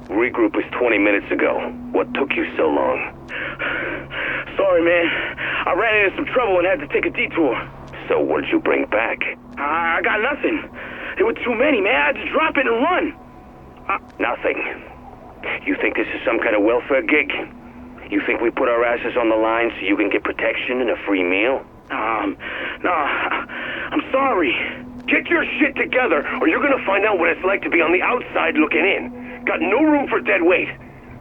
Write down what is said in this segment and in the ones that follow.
Regroup was 20 minutes ago. What took you so long? Sorry, man. I ran into some trouble and had to take a detour. So what did you bring back? I got nothing. There were too many, man. I had to drop it and run. Nothing. You think this is some kind of welfare gig? You think we put our asses on the line so you can get protection and a free meal? No, I'm sorry. Get your shit together, or you're gonna find out what it's like to be on the outside looking in. Got no room for dead weight.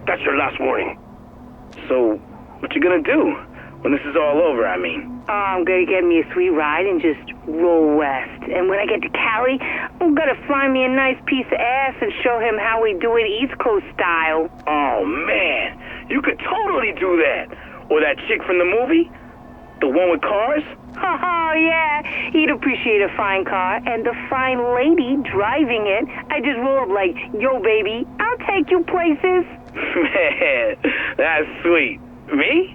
That's your last warning. So, what you gonna do when this is all over, I mean? I'm gonna get me a sweet ride and just roll west. And when I get to Cali, I'm gonna find me a nice piece of ass and show him how we do it East Coast style. Oh, man. You could totally do that. Or that chick from the movie? The one with cars? Oh, yeah. He'd appreciate a fine car and the fine lady driving it. I just roll up like, yo, baby, I'll take you places. Man, that's sweet. Me?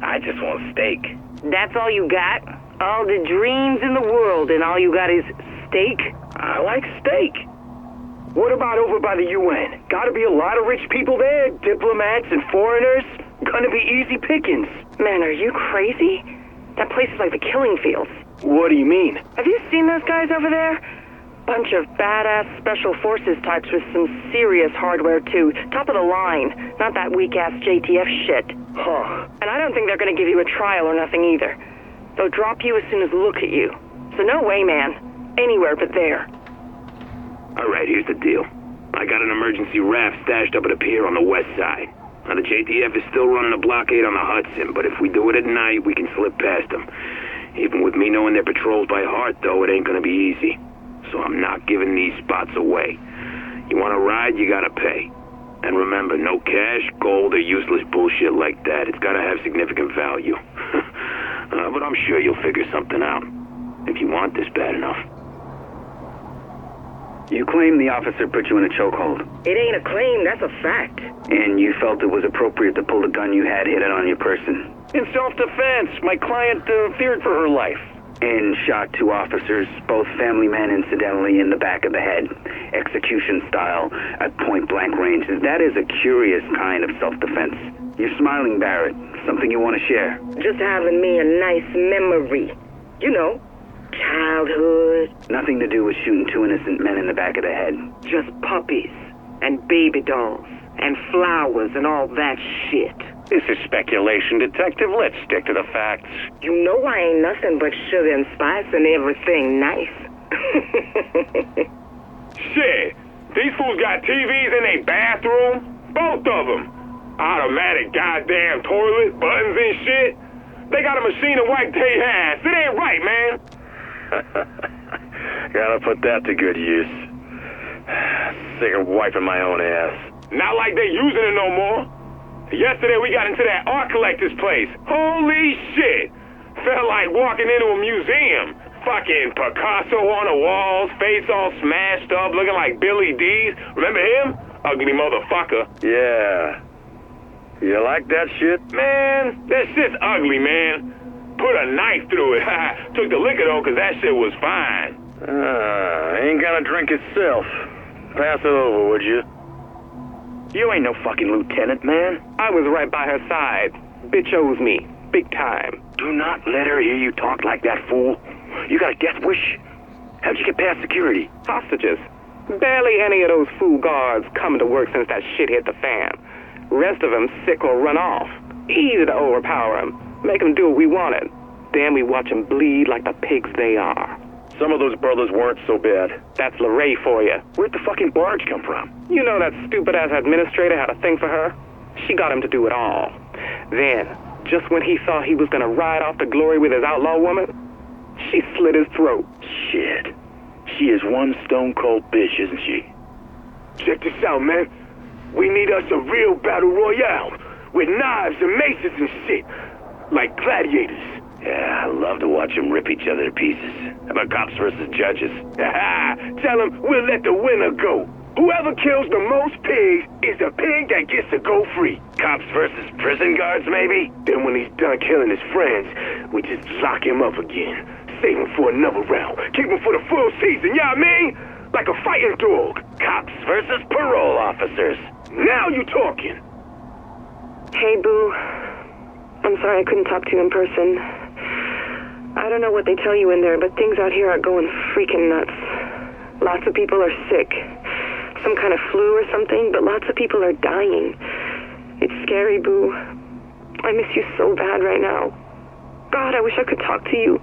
I just want steak. That's all you got? All the dreams in the world and all you got is steak? I like steak. What about over by the UN? Gotta be a lot of rich people there, diplomats and foreigners. Gonna be easy pickings. Man, are you crazy? That place is like the killing fields. What do you mean? Have you seen those guys over there? Bunch of badass special forces types with some serious hardware too. Top of the line. Not that weak-ass JTF shit. Huh. And I don't think they're gonna give you a trial or nothing either. They'll drop you as soon as they look at you. So no way, man. Anywhere but there. Alright, here's the deal. I got an emergency raft stashed up at a pier on the west side. Now, the JTF is still running a blockade on the Hudson, but if we do it at night, we can slip past them. Even with me knowing their patrols by heart, though, it ain't gonna be easy. So I'm not giving these spots away. You wanna ride, you gotta pay. And remember, no cash, gold, or useless bullshit like that. It's gotta have significant value. But I'm sure you'll figure something out. If you want this bad enough. You claim the officer put you in a chokehold. It ain't a claim, that's a fact. And you felt it was appropriate to pull the gun you had hidden on your person. In self-defense, my client feared for her life. And shot 2 officers, both family men incidentally, in the back of the head. Execution style, at point-blank range. That is a curious kind of self-defense. You're smiling, Barrett. Something you want to share? Just having me a nice memory. You know, childhood. Nothing to do with shooting 2 innocent men in the back of the head. Just puppies and baby dolls and flowers and all that shit. This is speculation, Detective. Let's stick to the facts. You know I ain't nothing but sugar and spice and everything nice. Shit, these fools got TVs in their bathroom? Both of them. Automatic goddamn toilet, buttons and shit. They got a machine to wipe their ass. It ain't right, man. Gotta put that to good use. Sick of wiping my own ass. Not like they using it no more. Yesterday we got into that art collector's place. Holy shit. Felt like walking into a museum. Fucking Picasso on the walls, face all smashed up, looking like Billy D's. Remember him? Ugly motherfucker. Yeah. You like that shit? Man, that shit's ugly, man. Put a knife through it. Took the liquor though, cause that shit was fine. Ain't gonna drink itself. Pass it over, would you? You ain't no fucking lieutenant, man. I was right by her side. Bitch owes me. Big time. Do not let her hear you talk like that, fool. You got a death wish? How'd you get past security? Hostages. Barely any of those fool guards coming to work since that shit hit the fan. Rest of them sick or run off. Easy to overpower them. Make them do what we wanted. Then we watch them bleed like the pigs they are. Some of those brothers weren't so bad. That's LeRae for you. Where'd the fucking barge come from? You know that stupid-ass administrator had a thing for her? She got him to do it all. Then, just when he thought he was gonna ride off to glory with his outlaw woman, she slit his throat. Shit. She is one stone-cold bitch, isn't she? Check this out, man. We need us a real battle royale with knives and maces and shit, like gladiators. Yeah, I love to watch them rip each other to pieces. How about cops versus judges? Tell them we'll let the winner go. Whoever kills the most pigs is the pig that gets to go free. Cops versus prison guards, maybe? Then when he's done killing his friends, we just lock him up again. Save him for another round. Keep him for the full season, you know what I mean? Like a fighting dog. Cops versus parole officers. Now you talking. Hey, Boo. I'm sorry I couldn't talk to you in person. I don't know what they tell you in there, but things out here are going freaking nuts. Lots of people are sick. Some kind of flu or something, but lots of people are dying. It's scary, Boo. I miss you so bad right now. God, I wish I could talk to you.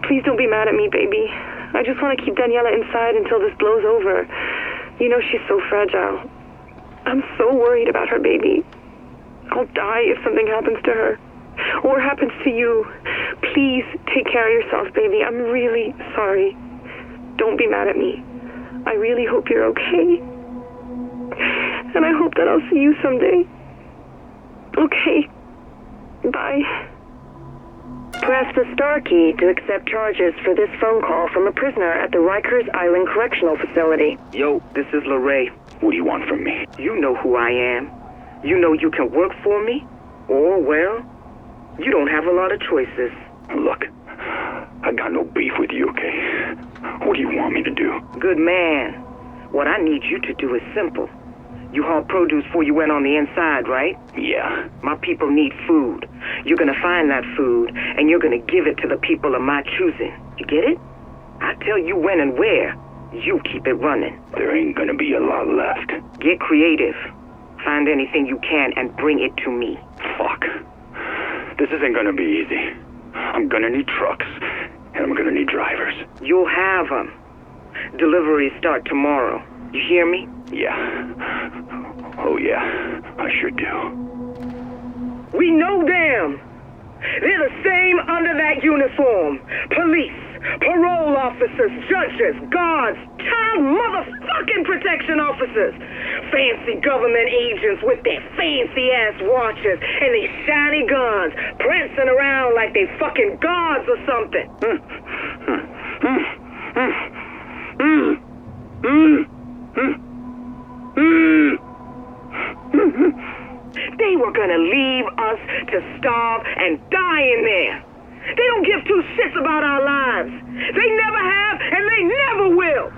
Please don't be mad at me, baby. I just want to keep Daniela inside until this blows over. You know she's so fragile. I'm so worried about her, baby. I'll die if something happens to her. Or happens to you. Please take care of yourself, baby. I'm really sorry. Don't be mad at me. I really hope you're okay. And I hope that I'll see you someday. Okay. Bye. Press the star key to accept charges for this phone call from a prisoner at the Rikers Island Correctional Facility. Yo, this is LeRae. What do you want from me? You know who I am. You know you can work for me, or, well, you don't have a lot of choices. Look, I got no beef with you, okay? What do you want me to do? Good man. What I need you to do is simple. You haul produce before you went on the inside, right? Yeah. My people need food. You're gonna find that food, and you're gonna give it to the people of my choosing. You get it? I tell you when and where. You keep it running. There ain't gonna be a lot left. Get creative. Find anything you can and bring it to me. Fuck. This isn't gonna be easy. I'm gonna need trucks, and I'm gonna need drivers. You'll have them. Deliveries start tomorrow. You hear me? Yeah. Oh yeah, I sure do. We know them. They're the same under that uniform. Police, parole officers, judges, guards, child motherfucking protection officers. Fancy government agents with their fancy-ass watches and these shiny guns, prancing around like they fucking guards or something. They were gonna leave us to starve and die in there. They don't give two shits about our lives. They never have, and they never will.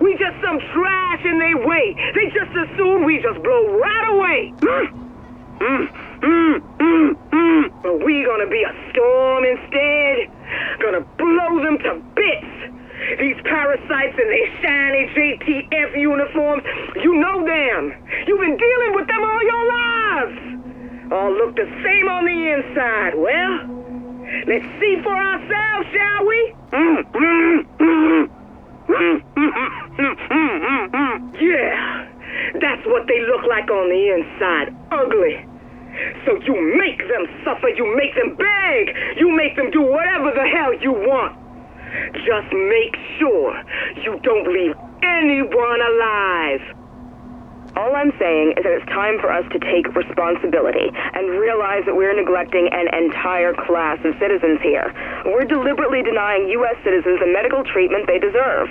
We just some trash in their way. They just assume we just blow right away. But we gonna be a storm instead. Gonna blow them to bits. These parasites in their shiny JTF uniforms, you know them. You've been dealing with them all your lives. All look the same on the inside. Well, let's see for ourselves, shall we? Yeah, that's what they look like on the inside. Ugly. So you make them suffer, you make them beg, you make them do whatever the hell you want. Just make sure you don't leave anyone alive. All I'm saying is that it's time for us to take responsibility and realize that we're neglecting an entire class of citizens here. We're deliberately denying U.S. citizens the medical treatment they deserve.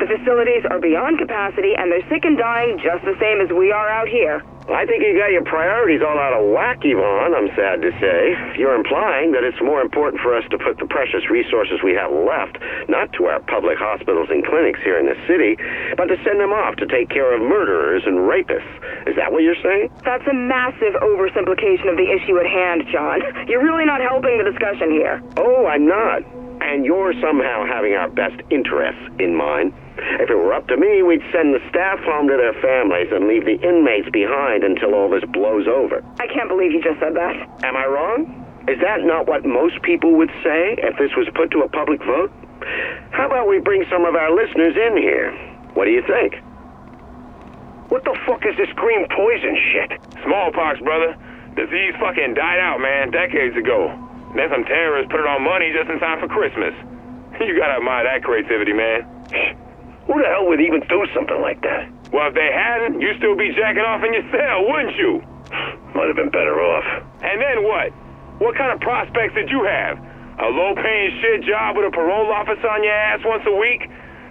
The facilities are beyond capacity, and they're sick and dying just the same as we are out here. I think you got your priorities all out of whack, Yvonne, I'm sad to say. You're implying that it's more important for us to put the precious resources we have left, not to our public hospitals and clinics here in the city, but to send them off to take care of murderers and rapists. Is that what you're saying? That's a massive oversimplification of the issue at hand, John. You're really not helping the discussion here. Oh, I'm not. And you're somehow having our best interests in mind. If it were up to me, we'd send the staff home to their families and leave the inmates behind until all this blows over. I can't believe you just said that. Am I wrong? Is that not what most people would say if this was put to a public vote? How about we bring some of our listeners in here? What do you think? What the fuck is this green poison shit? Smallpox, brother. Disease fucking died out, man, decades ago. Then some terrorists put it on money just in time for Christmas. You gotta admire that creativity, man. Who the hell would even do something like that? Well, if they hadn't, you'd still be jacking off in your cell, wouldn't you? Might have been better off. And then what? What kind of prospects did you have? A low-paying shit job with a parole officer on your ass once a week?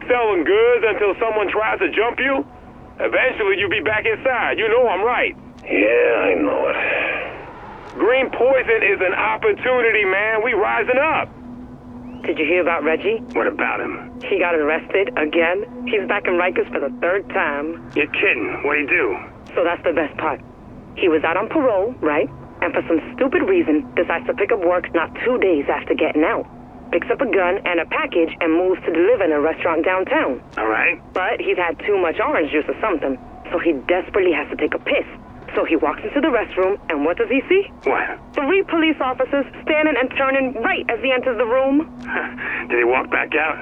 Selling goods until someone tries to jump you? Eventually, you'll be back inside. You know I'm right. Yeah, I know it. Green poison is an opportunity, man. We rising up. Did you hear about Reggie? What about him? He got arrested again. He's back in Rikers for the third time. You're kidding. What'd he do? So that's the best part. He was out on parole, right? And for some stupid reason, decides to pick up work not 2 days after getting out. Picks up a gun and a package and moves to deliver in a restaurant downtown. All right. But he's had too much orange juice or something, so he desperately has to take a piss. So he walks into the restroom, and what does he see? What? 3 police officers standing and turning right as he enters the room. Did he walk back out?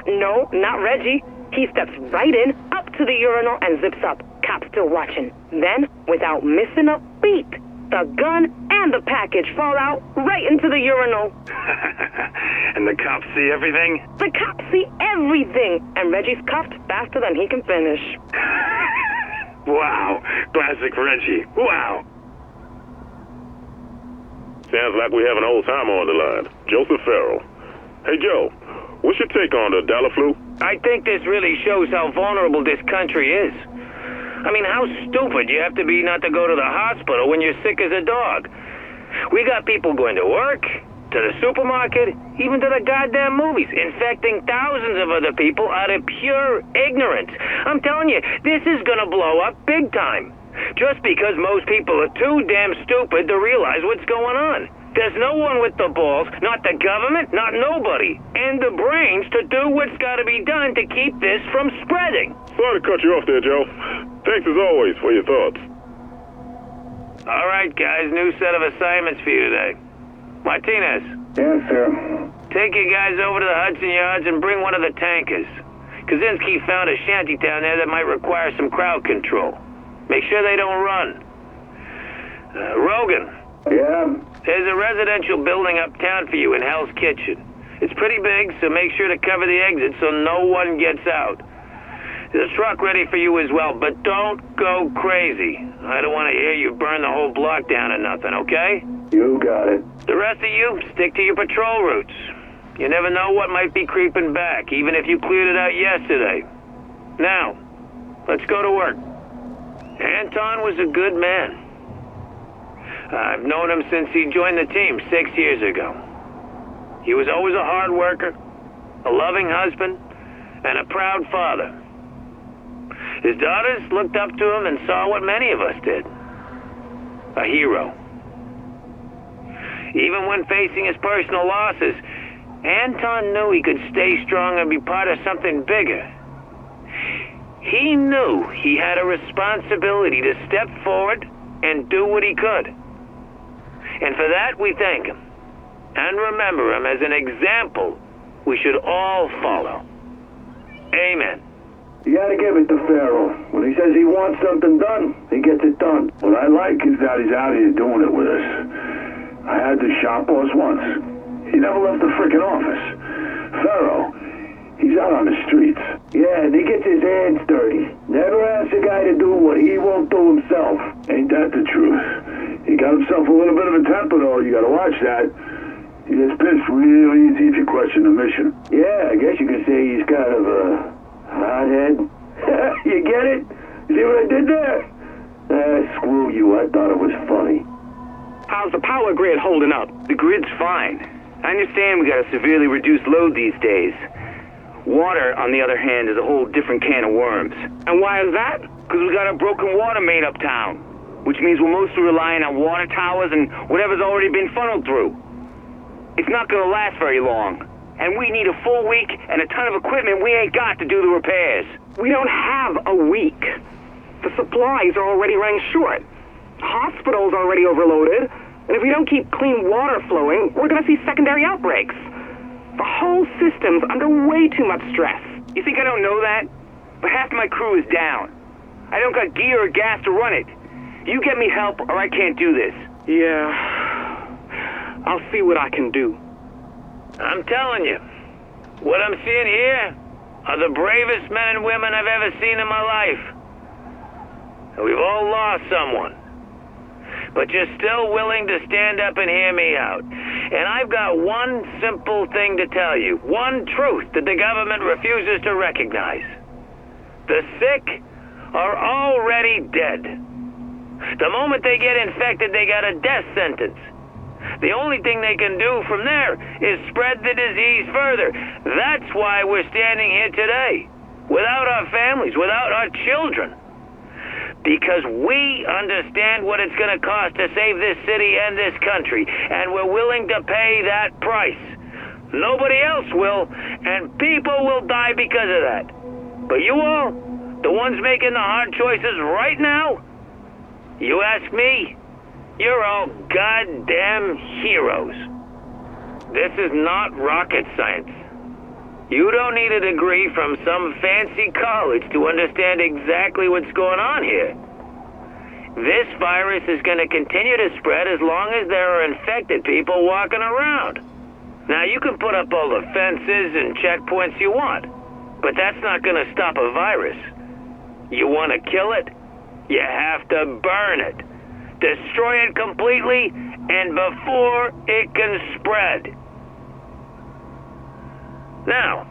No, not Reggie. He steps right in, up to the urinal, and zips up. Cops still watching. Then, without missing a beat, the gun and the package fall out right into the urinal. And the cops see everything? The cops see everything, and Reggie's cuffed faster than he can finish. Wow. Classic Reggie. Wow. Sounds like we have an old timer on the line. Joseph Farrell. Hey, Joe, what's your take on the dollar flu? I think this really shows how vulnerable this country is. I mean, how stupid you have to be not to go to the hospital when you're sick as a dog. We got people going to work, to the supermarket, even to the goddamn movies, infecting thousands of other people out of pure ignorance. I'm telling you, this is gonna blow up big time. Just because most people are too damn stupid to realize what's going on. There's no one with the balls, not the government, not nobody, and the brains to do what's gotta be done to keep this from spreading. Sorry to cut you off there, Joe. Thanks as always for your thoughts. All right, guys, new set of assignments for you today. Martinez. Yes, sir. Take you guys over to the Hudson Yards and bring one of the tankers. Kaczynski found a shanty down there that might require some crowd control. Make sure they don't run. Rogan. Yeah? There's a residential building uptown for you in Hell's Kitchen. It's pretty big, so make sure to cover the exit so no one gets out. There's a truck ready for you as well, but don't go crazy. I don't want to hear you burn the whole block down or nothing, okay? You got it. The rest of you, stick to your patrol routes. You never know what might be creeping back, even if you cleared it out yesterday. Now, let's go to work. Anton was a good man. I've known him since he joined the team 6 years ago. He was always a hard worker, a loving husband, and a proud father. His daughters looked up to him and saw what many of us did. A hero. Even when facing his personal losses, Anton knew he could stay strong and be part of something bigger. He knew he had a responsibility to step forward and do what he could. And for that, we thank him. And remember him as an example we should all follow. Amen. You gotta give it to Farrell. When he says he wants something done, he gets it done. What I like is that he's out here doing it with us. I had the shop boss once. He never left the frickin' office. Farrell, he's out on the streets. Yeah, and he gets his hands dirty. Never asks a guy to do what he won't do himself. Ain't that the truth? He got himself a little bit of a temper, though. You gotta watch that. He gets pissed real easy if you question the mission. Yeah, I guess you could say he's kind of a hothead. You get it? See what I did there? Screw you. I thought it was funny. How's the power grid holding up? The grid's fine. I understand we got a severely reduced load these days. Water, on the other hand, is a whole different can of worms. And why is that? Because we got a broken water main uptown, which means we're mostly relying on water towers and whatever's already been funneled through. It's not going to last very long. And we need a full week and a ton of equipment we ain't got to do the repairs. We don't have a week. The supplies are already running short. Hospitals are already overloaded. And if we don't keep clean water flowing, we're going to see secondary outbreaks. The whole system's under way too much stress. You think I don't know that? But half my crew is down. I don't got gear or gas to run it. You get me help or I can't do this. Yeah. I'll see what I can do. I'm telling you, what I'm seeing here are the bravest men and women I've ever seen in my life. And we've all lost someone. But you're still willing to stand up and hear me out. And I've got one simple thing to tell you. One truth that the government refuses to recognize. The sick are already dead. The moment they get infected, they got a death sentence. The only thing they can do from there is spread the disease further. That's why we're standing here today. Without our families, without our children. Because we understand what it's going to cost to save this city and this country, and we're willing to pay that price. Nobody else will, and people will die because of that. But you all, the ones making the hard choices right now, you ask me, you're all goddamn heroes. This is not rocket science. You don't need a degree from some fancy college to understand exactly what's going on here. This virus is going to continue to spread as long as there are infected people walking around. Now, you can put up all the fences and checkpoints you want, but that's not going to stop a virus. You want to kill it? You have to burn it. Destroy it completely and before it can spread. Now,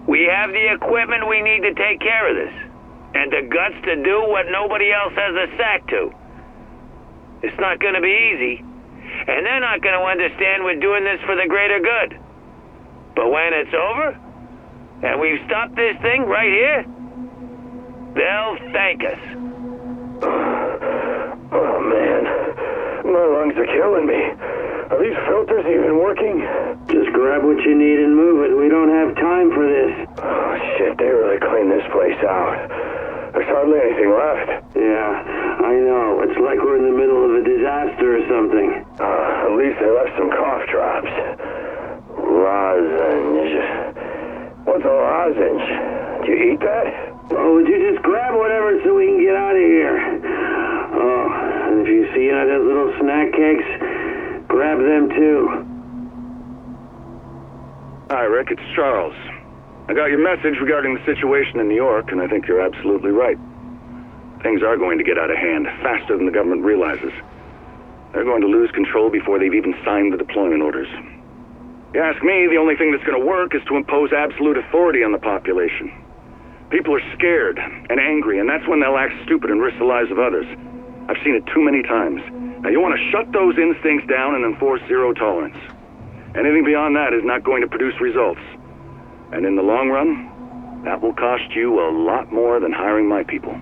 we have the equipment we need to take care of this, and the guts to do what nobody else has a sack to. It's not going to be easy, and they're not going to understand we're doing this for the greater good. But when it's over, and we've stopped this thing right here, they'll thank us. Oh, man. My lungs are killing me. Are these filters even working? Just grab what you need and move it. We don't have time for this. Oh, shit, they really cleaned this place out. There's hardly anything left. Yeah, I know. It's like we're in the middle of a disaster or something. At least they left some cough drops. Lozenge. What's a lozenge? Do you eat that? Oh, would you just grab whatever so we can get out of here? Oh, and if you see any of those little snack cakes, grab them too. Hi, Rick. It's Charles. I got your message regarding the situation in New York, and I think you're absolutely right. Things are going to get out of hand faster than the government realizes. They're going to lose control before they've even signed the deployment orders. You ask me, the only thing that's going to work is to impose absolute authority on the population. People are scared and angry, and that's when they'll act stupid and risk the lives of others. I've seen it too many times. Now, you want to shut those instincts down and enforce zero tolerance. Anything beyond that is not going to produce results. And in the long run, that will cost you a lot more than hiring my people.